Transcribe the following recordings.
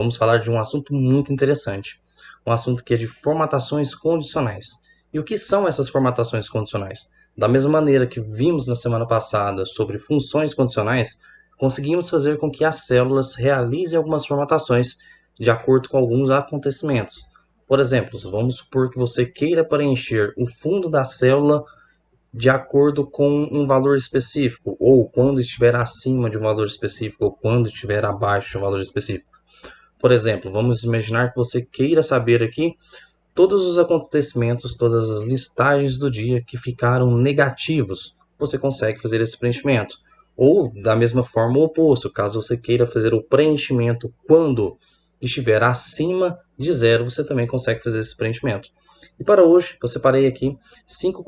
Vamos falar de um assunto muito interessante, um assunto que é de formatações condicionais. E o que são essas formatações condicionais? Da mesma maneira que vimos na semana passada sobre funções condicionais, conseguimos fazer com que as células realizem algumas formatações de acordo com alguns acontecimentos. Por exemplo, vamos supor que você queira preencher o fundo da célula de acordo com um valor específico, ou quando estiver acima de um valor específico, ou quando estiver abaixo de um valor específico. Por exemplo, vamos imaginar que você queira saber aqui todos os acontecimentos, todas as listagens do dia que ficaram negativos. Você consegue fazer esse preenchimento. Ou, da mesma forma, o oposto, caso você queira fazer o preenchimento quando estiver acima de zero, você também consegue fazer esse preenchimento. E para hoje, eu separei aqui 5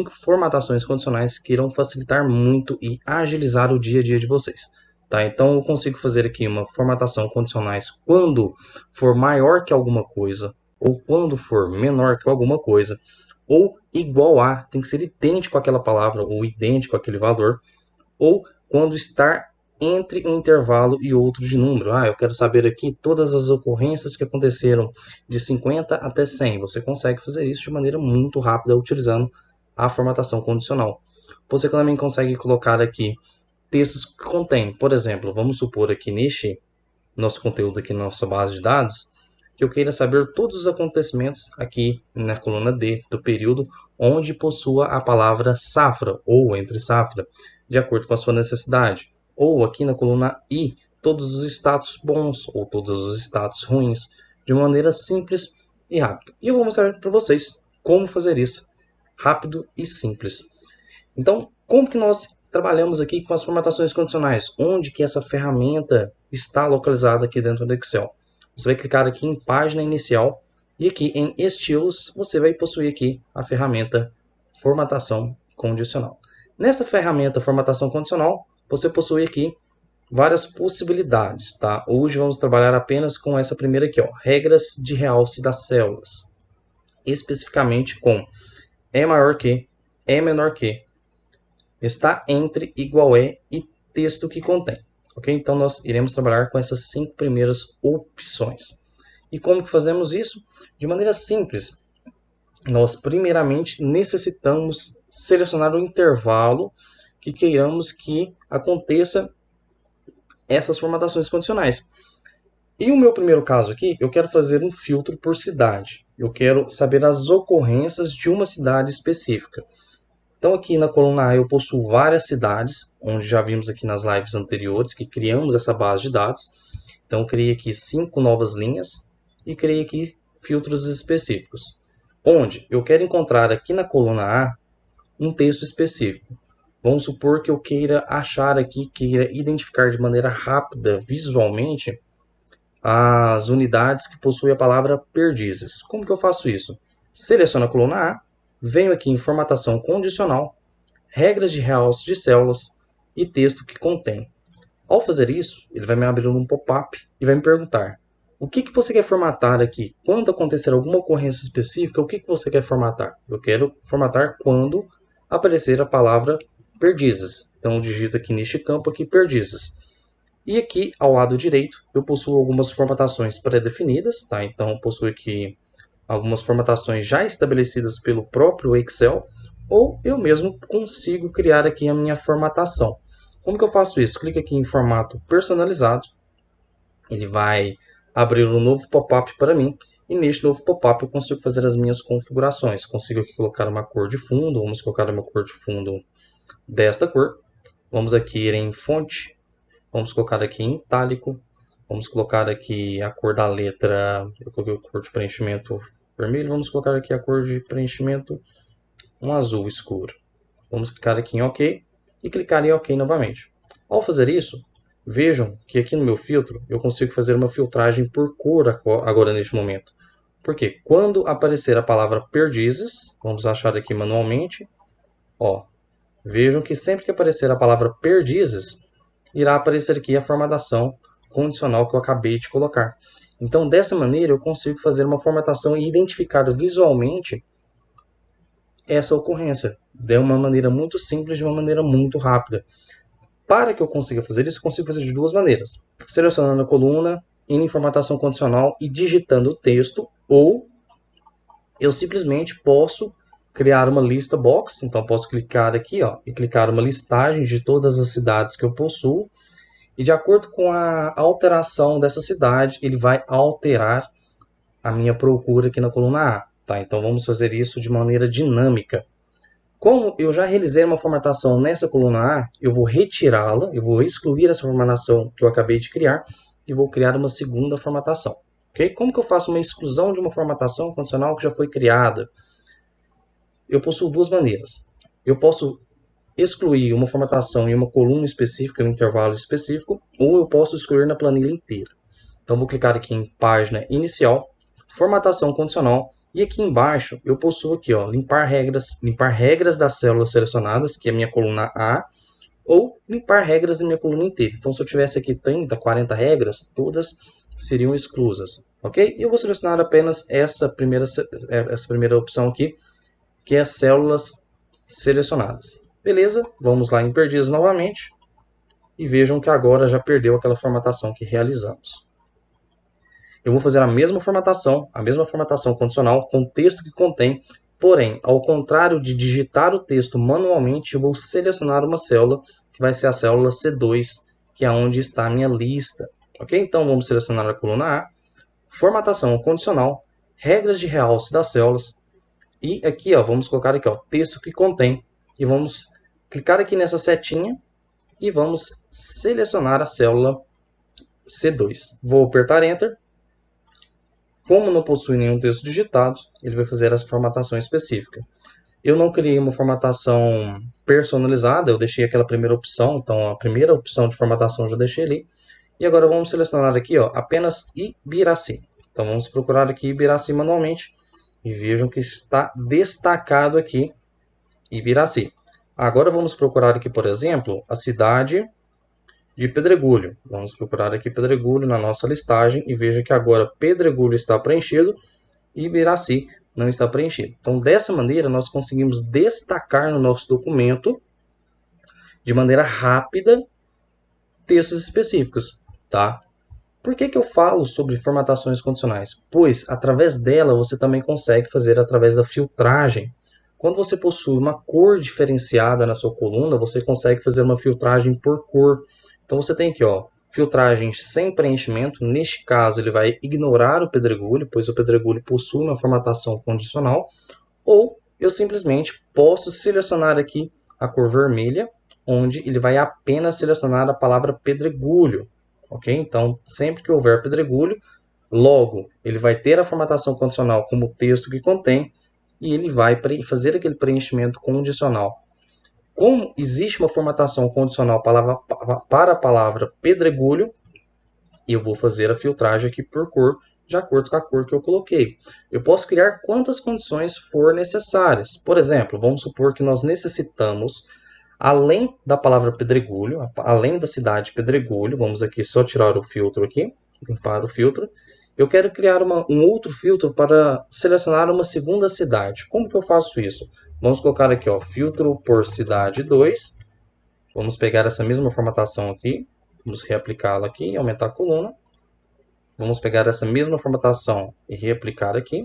formatações condicionais que irão facilitar muito e agilizar o dia a dia de vocês. Tá? Então eu consigo fazer aqui uma formatação condicionais quando for maior que alguma coisa, ou quando for menor que alguma coisa, ou igual a, tem que ser idêntico àquela palavra, ou idêntico àquele valor, ou quando estar entre um intervalo e outro de número. Eu quero saber aqui todas as ocorrências que aconteceram de 50 até 100. Você consegue fazer isso de maneira muito rápida utilizando a formatação condicional. Você também consegue colocar aqui textos que contêm, por exemplo, vamos supor aqui neste nosso conteúdo aqui na nossa base de dados, que eu queira saber todos os acontecimentos aqui na coluna D do período onde possua a palavra safra ou entre safra, de acordo com a sua necessidade. Ou aqui na coluna I, todos os status bons ou todos os status ruins, de maneira simples e rápida. E eu vou mostrar para vocês como fazer isso rápido e simples. Então, como que nós trabalhamos aqui com as formatações condicionais? Onde que essa ferramenta está localizada aqui dentro do Excel? Você vai clicar aqui em página inicial e aqui em estilos você vai possuir aqui a ferramenta formatação condicional. Nessa ferramenta formatação condicional, você possui aqui várias possibilidades, tá? Hoje vamos trabalhar apenas com essa primeira aqui, ó, regras de realce das células, especificamente com é maior que, é menor que, está entre, igual é e texto que contém. Ok? Então nós iremos trabalhar com essas 5 primeiras opções. E como que fazemos isso? De maneira simples. Nós primeiramente necessitamos selecionar o intervalo que queiramos que aconteça essas formatações condicionais. E o meu primeiro caso aqui, eu quero fazer um filtro por cidade. Eu quero saber as ocorrências de uma cidade específica. Então aqui na coluna A eu possuo várias cidades, onde já vimos aqui nas lives anteriores que criamos essa base de dados. Então eu criei aqui 5 novas linhas e criei aqui filtros específicos. Onde eu quero encontrar aqui na coluna A um texto específico. Vamos supor que eu queira achar aqui, queira identificar de maneira rápida, visualmente, as unidades que possuem a palavra perdizes. Como que eu faço isso? Seleciono a coluna A, venho aqui em formatação condicional, regras de realce de células e texto que contém. Ao fazer isso, ele vai me abrir um pop-up e vai me perguntar: o que você quer formatar aqui? Quando acontecer alguma ocorrência específica, o que você quer formatar? Eu quero formatar quando aparecer a palavra perdizes. Então eu digito aqui neste campo aqui perdizes. E aqui ao lado direito eu possuo algumas formatações pré-definidas, tá? Então eu possuo aqui algumas formatações já estabelecidas pelo próprio Excel, ou eu mesmo consigo criar aqui a minha formatação. Como que eu faço isso? Clique aqui em formato personalizado, ele vai abrir um novo pop-up para mim, e neste novo pop-up eu consigo fazer as minhas configurações. Consigo aqui colocar uma cor de fundo, vamos colocar uma cor de fundo desta cor. Vamos aqui em fonte, vamos colocar aqui em itálico, vamos colocar aqui a cor da letra, eu coloquei a cor de preenchimento vermelho, vamos colocar aqui a cor de preenchimento um azul escuro. Vamos clicar aqui em OK e clicar em OK novamente. Ao fazer isso, vejam que aqui no meu filtro eu consigo fazer uma filtragem por cor agora neste momento. Porque quando aparecer a palavra perdizes, vamos achar aqui manualmente, ó, vejam que sempre que aparecer a palavra perdizes, irá aparecer aqui a formatação condicional que eu acabei de colocar. Então, dessa maneira, eu consigo fazer uma formatação e identificar visualmente essa ocorrência de uma maneira muito simples, de uma maneira muito rápida. Para que eu consiga fazer isso, eu consigo fazer de duas maneiras. Selecionando a coluna, indo em formatação condicional e digitando o texto, ou eu simplesmente posso criar uma lista box. Então, posso clicar aqui, ó, e clicar uma listagem de todas as cidades que eu possuo. E de acordo com a alteração dessa cidade, ele vai alterar a minha procura aqui na coluna A. Tá? Então, vamos fazer isso de maneira dinâmica. Como eu já realizei uma formatação nessa coluna A, eu vou retirá-la, eu vou excluir essa formatação que eu acabei de criar e vou criar uma segunda formatação. Okay? Como que eu faço uma exclusão de uma formatação condicional que já foi criada? Eu possuo duas maneiras. Eu posso excluir uma formatação em uma coluna específica, em um intervalo específico, ou eu posso excluir na planilha inteira. Então, vou clicar aqui em página inicial, formatação condicional, e aqui embaixo eu possuo aqui, ó, limpar regras das células selecionadas, que é a minha coluna A, ou limpar regras da minha coluna inteira. Então, se eu tivesse aqui 30, 40 regras, todas seriam exclusas, ok? E eu vou selecionar apenas essa primeira opção aqui, que é células selecionadas. Beleza? Vamos lá em perdidos novamente, e vejam que agora já perdeu aquela formatação que realizamos. Eu vou fazer a mesma formatação condicional com o texto que contém, porém, ao contrário de digitar o texto manualmente, eu vou selecionar uma célula, que vai ser a célula C2, que é onde está a minha lista. Ok? Então, vamos selecionar a coluna A, formatação condicional, regras de realce das células, e aqui, ó, vamos colocar aqui, ó, texto que contém, e vamos clicar aqui nessa setinha, e vamos selecionar a célula C2. Vou apertar Enter. Como não possui nenhum texto digitado, ele vai fazer essa formatação específica. Eu não criei uma formatação personalizada, eu deixei aquela primeira opção, então a primeira opção de formatação eu já deixei ali. E agora vamos selecionar aqui, ó, apenas Ibiraci. Então vamos procurar aqui Ibiraci manualmente e vejam que está destacado aqui Ibiraci. Agora vamos procurar aqui, por exemplo, a cidade de Pedregulho. Vamos procurar aqui Pedregulho na nossa listagem e veja que agora Pedregulho está preenchido e Ibiraci não está preenchido. Então, dessa maneira, nós conseguimos destacar no nosso documento, de maneira rápida, textos específicos, tá? Por que eu falo sobre formatações condicionais? Pois, através dela, você também consegue fazer através da filtragem. Quando você possui uma cor diferenciada na sua coluna, você consegue fazer uma filtragem por cor. Então, você tem aqui, ó, filtragem sem preenchimento. Neste caso, ele vai ignorar o pedregulho, pois o pedregulho possui uma formatação condicional. Ou eu simplesmente posso selecionar aqui a cor vermelha, onde ele vai apenas selecionar a palavra pedregulho. Ok? Então, sempre que houver pedregulho, logo ele vai ter a formatação condicional como texto que contém e ele vai fazer aquele preenchimento condicional. Como existe uma formatação condicional para a palavra pedregulho, eu vou fazer a filtragem aqui por cor, de acordo com a cor que eu coloquei. Eu posso criar quantas condições for necessárias. Por exemplo, vamos supor que nós necessitamos, além da palavra pedregulho, além da cidade Pedregulho, vamos aqui só tirar o filtro aqui, limpar o filtro. Eu quero criar um outro filtro para selecionar uma segunda cidade. Como que eu faço isso? Vamos colocar aqui, ó, filtro por cidade 2. Vamos pegar essa mesma formatação aqui, vamos reaplicá-la aqui e aumentar a coluna. Vamos pegar essa mesma formatação e reaplicar aqui.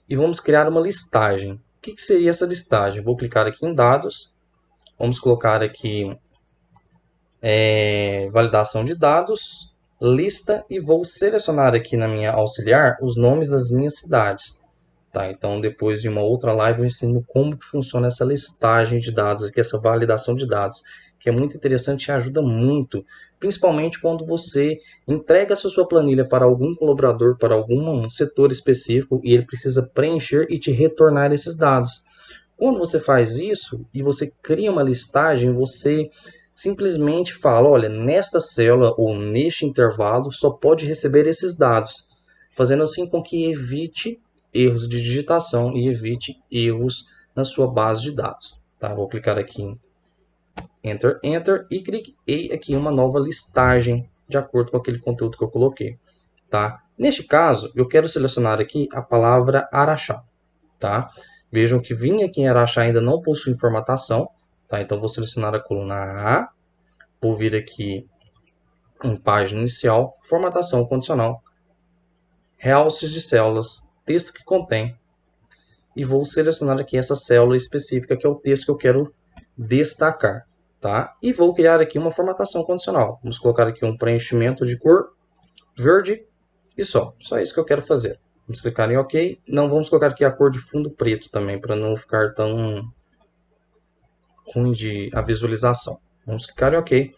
E vamos criar uma listagem. O que seria essa listagem? Vou clicar aqui em dados. Vamos colocar aqui validação de dados, lista, e vou selecionar aqui na minha auxiliar os nomes das minhas cidades. Tá? Então, depois de uma outra live, eu ensino como que funciona essa listagem de dados, aqui, essa validação de dados, que é muito interessante e ajuda muito, principalmente quando você entrega a sua planilha para algum colaborador, para algum setor específico, e ele precisa preencher e te retornar esses dados. Quando você faz isso e você cria uma listagem, você simplesmente fala, olha, nesta célula ou neste intervalo só pode receber esses dados, fazendo assim com que evite erros de digitação e evite erros na sua base de dados. Tá? Vou clicar aqui em Enter, Enter e cliquei aqui em uma nova listagem de acordo com aquele conteúdo que eu coloquei. Tá? Neste caso, eu quero selecionar aqui a palavra Araxá. Tá? Vejam que vim aqui em Araxá ainda não possui formatação, Tá? Então, vou selecionar a coluna A, vou vir aqui em página inicial, formatação condicional, realces de células, texto que contém, e vou selecionar aqui essa célula específica, que é o texto que eu quero destacar. Tá? E vou criar aqui uma formatação condicional. Vamos colocar aqui um preenchimento de cor verde e só isso que eu quero fazer. Vamos clicar em OK. Não vamos colocar aqui a cor de fundo preto também, para não ficar tão ruim a visualização. Vamos clicar em OK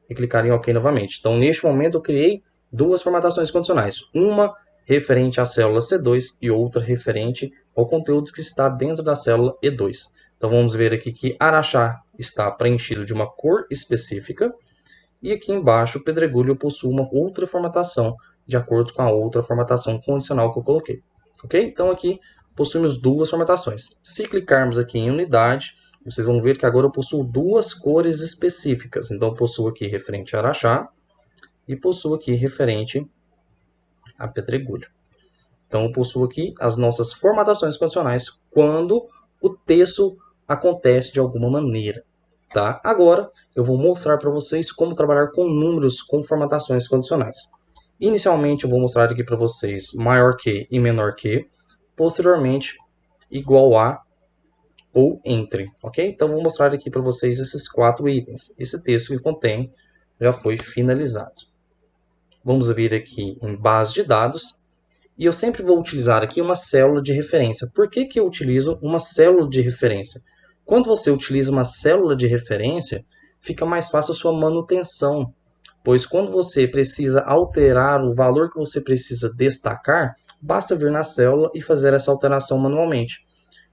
e clicar em OK novamente. Então, neste momento, eu criei duas formatações condicionais. Uma referente à célula C2 e outra referente ao conteúdo que está dentro da célula E2. Então, vamos ver aqui que Araxá está preenchido de uma cor específica. E aqui embaixo, o pedregulho possui uma outra formatação, de acordo com a outra formatação condicional que eu coloquei. Ok? Então, aqui possuímos duas formatações. Se clicarmos aqui em unidade, vocês vão ver que agora eu possuo duas cores específicas. Então, eu possuo aqui referente a Araxá e possuo aqui referente a pedregulho. Então, eu possuo aqui as nossas formatações condicionais quando o texto acontece de alguma maneira. Tá? Agora, eu vou mostrar para vocês como trabalhar com números com formatações condicionais. Inicialmente, eu vou mostrar aqui para vocês maior que e menor que. Posteriormente, igual a ou entre. Ok? Então, vou mostrar aqui para vocês esses 4 itens. Esse texto que contém já foi finalizado. Vamos vir aqui em base de dados. E eu sempre vou utilizar aqui uma célula de referência. Por que eu utilizo uma célula de referência? Quando você utiliza uma célula de referência, fica mais fácil a sua manutenção. Pois quando você precisa alterar o valor que você precisa destacar, basta vir na célula e fazer essa alteração manualmente.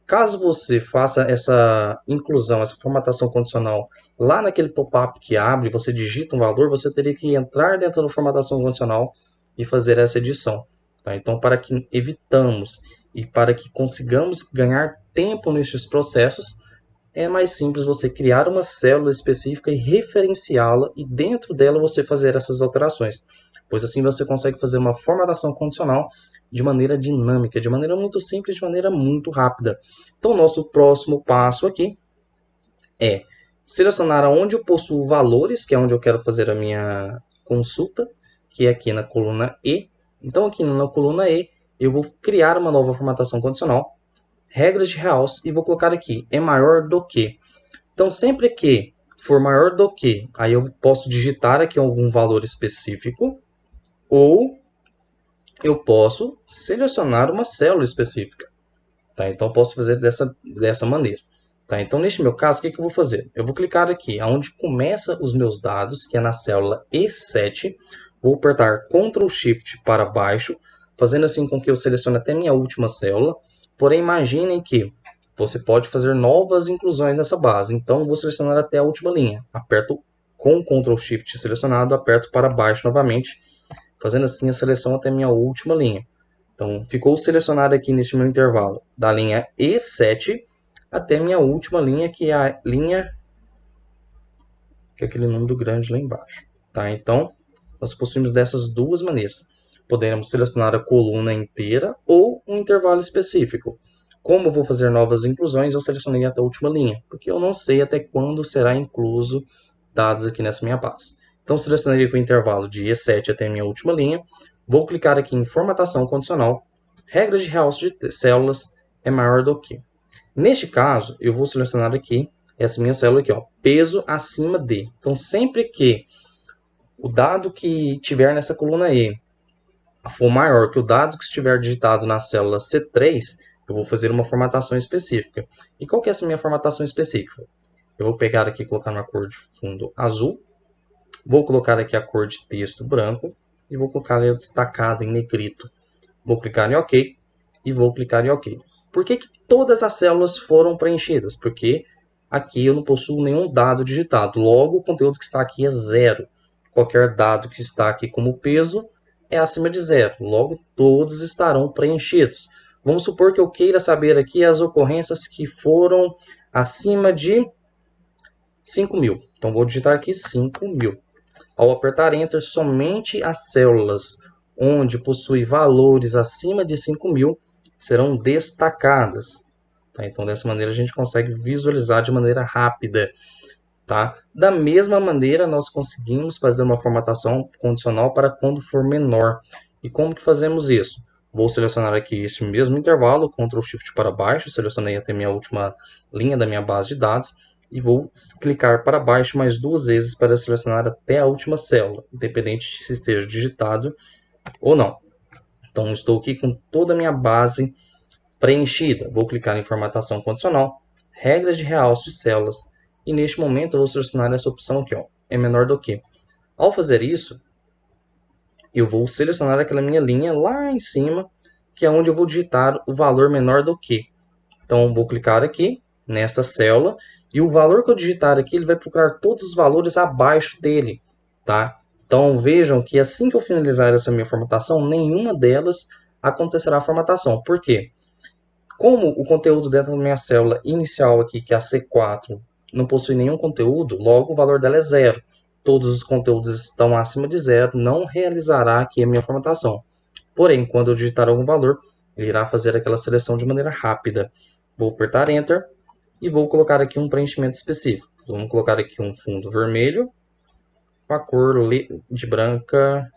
Caso você faça essa inclusão, essa formatação condicional lá naquele pop-up que abre, você digita um valor, você teria que entrar dentro da formatação condicional e fazer essa edição. Tá? Então, para que evitamos e para que consigamos ganhar tempo nesses processos, é mais simples você criar uma célula específica e referenciá-la e dentro dela você fazer essas alterações. Pois assim você consegue fazer uma formatação condicional de maneira dinâmica, de maneira muito simples, de maneira muito rápida. Então, nosso próximo passo aqui é selecionar onde eu possuo valores, que é onde eu quero fazer a minha consulta, que é aqui na coluna E. Então, aqui na coluna E, eu vou criar uma nova formatação condicional, regras de realce, e vou colocar aqui, é maior do que. Então, sempre que for maior do que, aí eu posso digitar aqui algum valor específico, ou eu posso selecionar uma célula específica. Tá? Então, eu posso fazer dessa maneira. Tá? Então, neste meu caso, o que eu vou fazer? Eu vou clicar aqui, onde começa os meus dados, que é na célula E7. Vou apertar Ctrl Shift para baixo, fazendo assim com que eu selecione até minha última célula. Porém, imaginem que você pode fazer novas inclusões nessa base. Então, vou selecionar até a última linha. Aperto com Ctrl Shift selecionado, aperto para baixo novamente, fazendo assim a seleção até minha última linha. Então, ficou selecionado aqui neste meu intervalo, da linha E7 até minha última linha, que é a linha, que é aquele número grande lá embaixo. Tá? Então, nós possuímos dessas duas maneiras. Podemos selecionar a coluna inteira ou um intervalo específico. Como eu vou fazer novas inclusões, eu selecionei até a última linha, porque eu não sei até quando será incluso dados aqui nessa minha base. Então, selecionei aqui o intervalo de E7 até a minha última linha. Vou clicar aqui em formatação condicional. Regras de realce de células é maior do que. Neste caso, eu vou selecionar aqui essa minha célula aqui, ó, peso acima de. Então, sempre que o dado que tiver nessa coluna E for maior que o dado que estiver digitado na célula C3, eu vou fazer uma formatação específica. E qual que é essa minha formatação específica? Eu vou pegar aqui e colocar uma cor de fundo azul. Vou colocar aqui a cor de texto branco. E vou colocar ela destacada em negrito. Vou clicar em OK. E vou clicar em OK. Por que todas as células foram preenchidas? Porque aqui eu não possuo nenhum dado digitado. Logo, o conteúdo que está aqui é zero. Qualquer dado que está aqui como peso é acima de zero. Logo, todos estarão preenchidos. Vamos supor que eu queira saber aqui as ocorrências que foram acima de 5.000. Então, vou digitar aqui 5.000. Ao apertar Enter, somente as células onde possui valores acima de 5.000 serão destacadas. Tá? Então, dessa maneira, a gente consegue visualizar de maneira rápida. Tá? Da mesma maneira, nós conseguimos fazer uma formatação condicional para quando for menor. E como que fazemos isso? Vou selecionar aqui esse mesmo intervalo, Ctrl Shift para baixo, selecionei até minha última linha da minha base de dados, e vou clicar para baixo mais 2 vezes para selecionar até a última célula, independente se esteja digitado ou não. Então, estou aqui com toda a minha base preenchida. Vou clicar em formatação condicional, regras de realce de células, e neste momento eu vou selecionar essa opção aqui, ó, é menor do que. Ao fazer isso, eu vou selecionar aquela minha linha lá em cima, que é onde eu vou digitar o valor menor do que. Então, vou clicar aqui, nessa célula, e o valor que eu digitar aqui, ele vai procurar todos os valores abaixo dele, tá? Então, vejam que assim que eu finalizar essa minha formatação, nenhuma delas acontecerá a formatação. Por quê? Como o conteúdo dentro da minha célula inicial aqui, que é a C4, não possui nenhum conteúdo, logo o valor dela é zero. Todos os conteúdos estão acima de zero, não realizará aqui a minha formatação. Porém, quando eu digitar algum valor, ele irá fazer aquela seleção de maneira rápida. Vou apertar Enter e vou colocar aqui um preenchimento específico. Vamos colocar aqui um fundo vermelho com a cor de branca.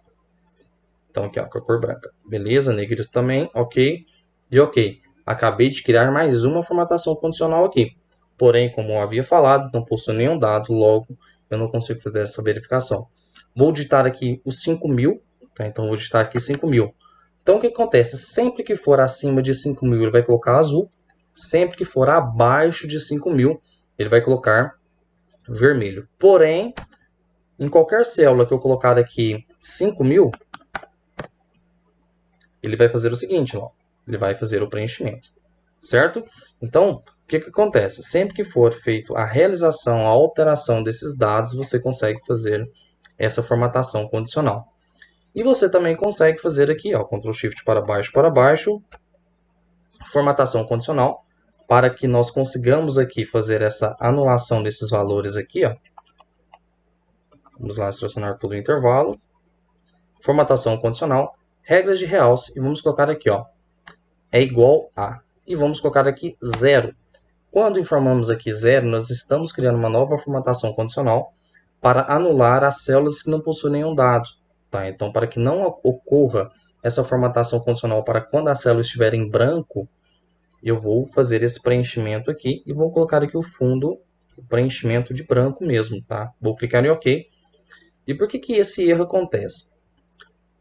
Então aqui, ó, com a cor branca. Beleza, negrito também, ok. E ok. Acabei de criar mais uma formatação condicional aqui. Porém, como eu havia falado, não possui nenhum dado, logo eu não consigo fazer essa verificação. Vou digitar aqui os 5.000, tá? Então vou digitar aqui 5.000. Então o que acontece? Sempre que for acima de 5.000, ele vai colocar azul. Sempre que for abaixo de 5.000, ele vai colocar vermelho. Porém, em qualquer célula que eu colocar aqui 5.000, ele vai fazer o seguinte, ó, ele vai fazer o preenchimento, certo? Então, o que acontece? Sempre que for feito a realização, a alteração desses dados, você consegue fazer essa formatação condicional. E você também consegue fazer aqui, ó, Ctrl Shift para baixo, formatação condicional, para que nós consigamos aqui fazer essa anulação desses valores aqui, ó. Vamos lá selecionar todo o intervalo. Formatação condicional, regras de realce, e vamos colocar aqui, ó, é igual a. E vamos colocar aqui 0. Quando informamos aqui 0, nós estamos criando uma nova formatação condicional para anular as células que não possuem nenhum dado. Tá? Então, para que não ocorra essa formatação condicional para quando a célula estiver em branco, eu vou fazer esse preenchimento aqui e vou colocar aqui o fundo, o preenchimento de branco mesmo. Tá? Vou clicar em OK. E por que esse erro acontece?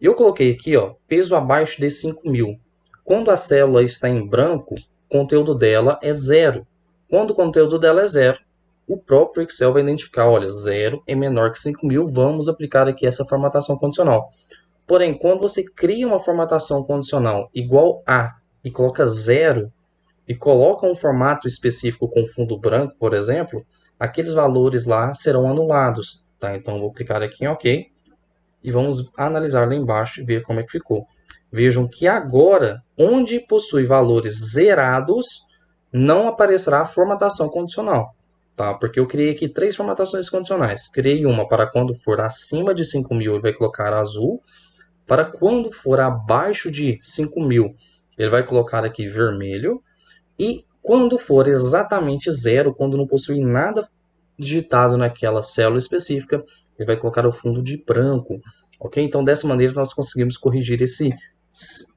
Eu coloquei aqui, ó, peso abaixo de 5.000. Quando a célula está em branco, o conteúdo dela é 0. Quando o conteúdo dela é 0, o próprio Excel vai identificar, olha, 0 é menor que 5.000, vamos aplicar aqui essa formatação condicional. Porém, quando você cria uma formatação condicional igual a e coloca 0, e coloca um formato específico com fundo branco, por exemplo, aqueles valores lá serão anulados. Tá? Então, vou clicar aqui em OK. E vamos analisar lá embaixo e ver como é que ficou. Vejam que agora, onde possui valores zerados, não aparecerá a formatação condicional. Tá? Porque eu criei aqui 3 formatações condicionais. Criei uma para quando for acima de 5.000, ele vai colocar azul. Para quando for abaixo de 5.000, ele vai colocar aqui vermelho. E quando for exatamente 0, quando não possui nada digitado naquela célula específica, ele vai colocar o fundo de branco, ok? Então, dessa maneira, nós conseguimos corrigir esse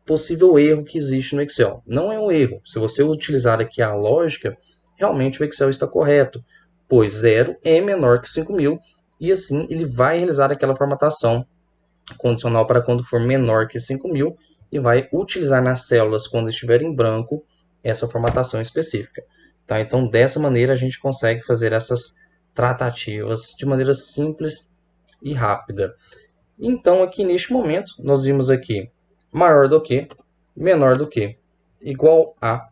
possível erro que existe no Excel. Não é um erro. Se você utilizar aqui a lógica, realmente o Excel está correto, pois 0 é menor que 5.000, e assim ele vai realizar aquela formatação condicional para quando for menor que 5.000, e vai utilizar nas células, quando estiver em branco, essa formatação específica. Tá? Então, dessa maneira, a gente consegue fazer essas tratativas de maneira simples e rápida. Então, aqui neste momento, nós vimos aqui maior do que, menor do que, igual a.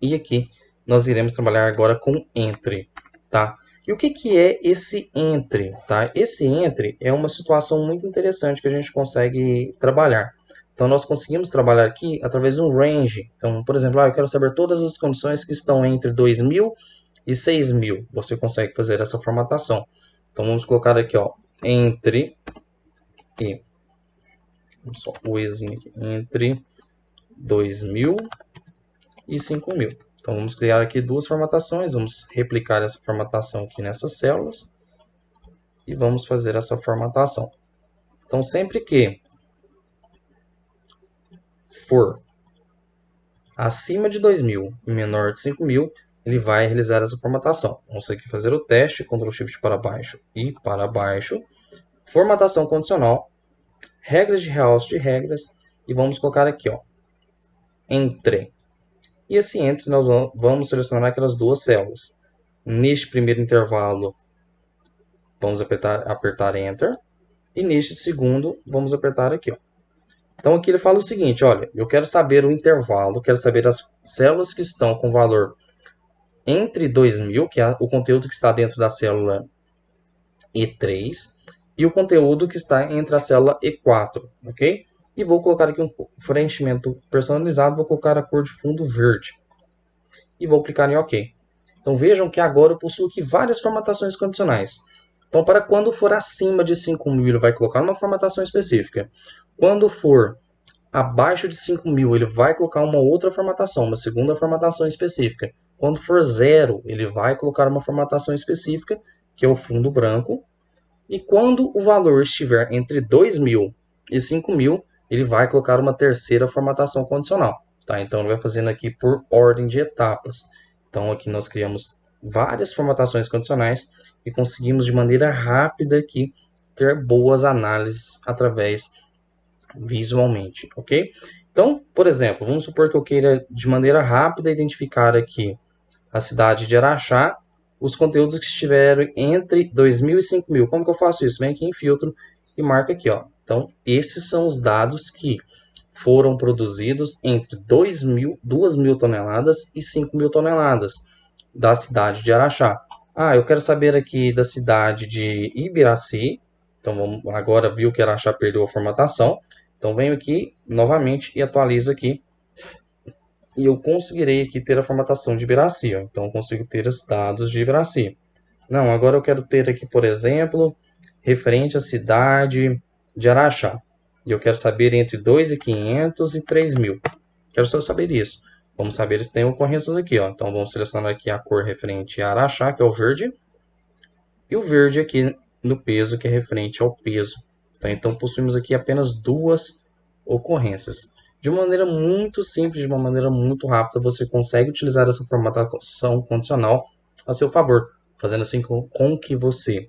E aqui nós iremos trabalhar agora com entre. Tá? E o que é esse entre? Tá? Esse entre é uma situação muito interessante que a gente consegue trabalhar. Então, nós conseguimos trabalhar aqui através de um range. Então, por exemplo, eu quero saber todas as condições que estão entre 2.000 e 6.000. Você consegue fazer essa formatação. Então, vamos colocar aqui, ó, entre e, só o ezinho aqui, entre 2.000 e 5.000. Então, vamos criar aqui duas formatações, vamos replicar essa formatação aqui nessas células e vamos fazer essa formatação. Então, sempre que for acima de 2.000 e menor de 5.000, ele vai realizar essa formatação. Vamos aqui fazer o teste, Ctrl Shift para baixo e para baixo, formatação condicional, regras de reajuste de regras, e vamos colocar aqui, ó, entre. E esse entre nós vamos selecionar aquelas duas células. Neste primeiro intervalo, vamos apertar Enter, e neste segundo, vamos apertar aqui, ó. Então aqui ele fala o seguinte, olha, eu quero saber o intervalo, quero saber as células que estão com valor entre 2.000, que é o conteúdo que está dentro da célula E3, e o conteúdo que está entre a célula E4, ok? E vou colocar aqui um preenchimento personalizado, vou colocar a cor de fundo verde. E vou clicar em OK. Então vejam que agora eu possuo aqui várias formatações condicionais. Então para quando for acima de 5.000, ele vai colocar uma formatação específica. Quando for abaixo de 5.000, ele vai colocar uma outra formatação, uma segunda formatação específica. Quando for 0, ele vai colocar uma formatação específica, que é o fundo branco. E quando o valor estiver entre 2.000 e 5.000, ele vai colocar uma terceira formatação condicional. Tá? Então, ele vai fazendo aqui por ordem de etapas. Então, aqui nós criamos várias formatações condicionais e conseguimos de maneira rápida aqui ter boas análises através visualmente, ok? Então, por exemplo, vamos supor que eu queira de maneira rápida identificar aqui a cidade de Araxá, os conteúdos que estiverem entre 2.000 e 5.000. Como que eu faço isso? Vem aqui em filtro e marca aqui, ó. Então, esses são os dados que foram produzidos entre 2.000 toneladas e 5.000 toneladas da cidade de Araxá. Ah, eu quero saber aqui da cidade de Ibiraci. Então, agora viu que Araxá perdeu a formatação. Então, venho aqui novamente e atualizo aqui. E eu conseguirei aqui ter a formatação de Ibiraci. Ó. Então, eu consigo ter os dados de Ibiraci. Não, agora eu quero ter aqui, por exemplo, referente à cidade de Araxá. E eu quero saber entre 2.500 e 3.000. Quero só saber isso. Vamos saber se tem ocorrências aqui. Ó. Então, vamos selecionar aqui a cor referente a Araxá, que é o verde. E o verde aqui no peso, que é referente ao peso. Tá? Então, possuímos aqui apenas duas ocorrências. De uma maneira muito simples, de uma maneira muito rápida, você consegue utilizar essa formatação condicional a seu favor, fazendo assim com que você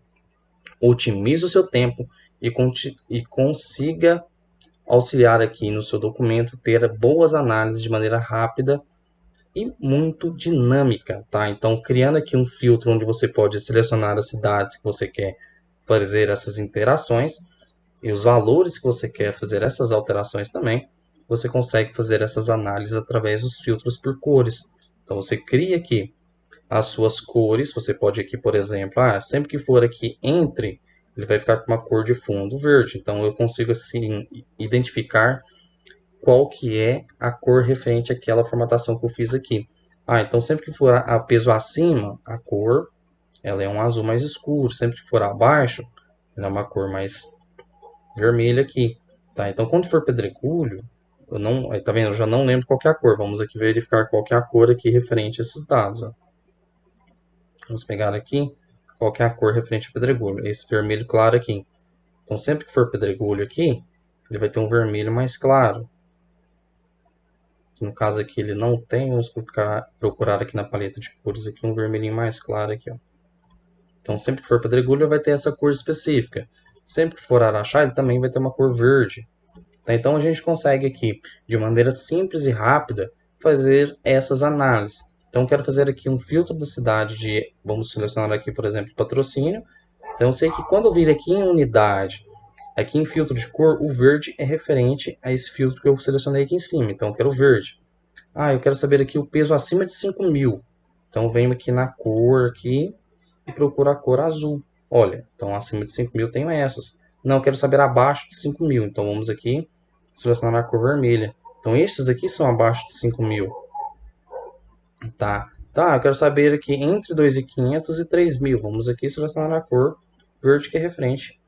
otimize o seu tempo e consiga auxiliar aqui no seu documento, ter boas análises de maneira rápida e muito dinâmica, tá? Então, criando aqui um filtro onde você pode selecionar as cidades que você quer fazer essas interações e os valores que você quer fazer essas alterações também, você consegue fazer essas análises através dos filtros por cores. Então, você cria aqui as suas cores, você pode aqui, por exemplo, sempre que for aqui entre, ele vai ficar com uma cor de fundo verde. Então, eu consigo, assim, identificar qual que é a cor referente àquela formatação que eu fiz aqui. Então sempre que for a peso acima, a cor ela é um azul mais escuro. Sempre que for abaixo, ela é uma cor mais vermelha aqui. Tá? Então quando for pedregulho, eu não, tá vendo? Eu já não lembro qual que é a cor. Vamos aqui verificar qual que é a cor aqui referente a esses dados. Ó. Vamos pegar aqui qual que é a cor referente ao pedregulho. Esse vermelho claro aqui. Então sempre que for pedregulho aqui, ele vai ter um vermelho mais claro. No caso aqui ele não tem, vamos procurar aqui na paleta de cores aqui um vermelhinho mais claro aqui, ó. Então sempre que for pedregulho vai ter essa cor específica. Sempre que for araxá ele também vai ter uma cor verde. Tá? Então a gente consegue aqui, de maneira simples e rápida, fazer essas análises. Então quero fazer aqui um filtro da cidade de, vamos selecionar aqui por exemplo Patrocínio. Então eu sei que quando eu vir aqui em unidade, aqui em filtro de cor, o verde é referente a esse filtro que eu selecionei aqui em cima. Então, eu quero verde. Eu quero saber aqui o peso acima de 5.000. Então, eu venho aqui na cor aqui e procuro a cor azul. Olha, então acima de 5.000 tenho essas. Não, eu quero saber abaixo de 5.000. Então, vamos aqui selecionar a cor vermelha. Então, estes aqui são abaixo de 5.000. Tá, eu quero saber aqui entre 2.500 e 3.000. Vamos aqui selecionar a cor verde que é referente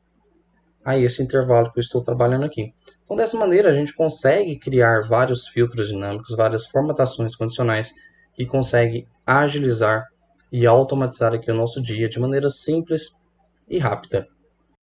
a esse intervalo que eu estou trabalhando aqui. Então, dessa maneira, a gente consegue criar vários filtros dinâmicos, várias formatações condicionais e consegue agilizar e automatizar aqui o nosso dia de maneira simples e rápida.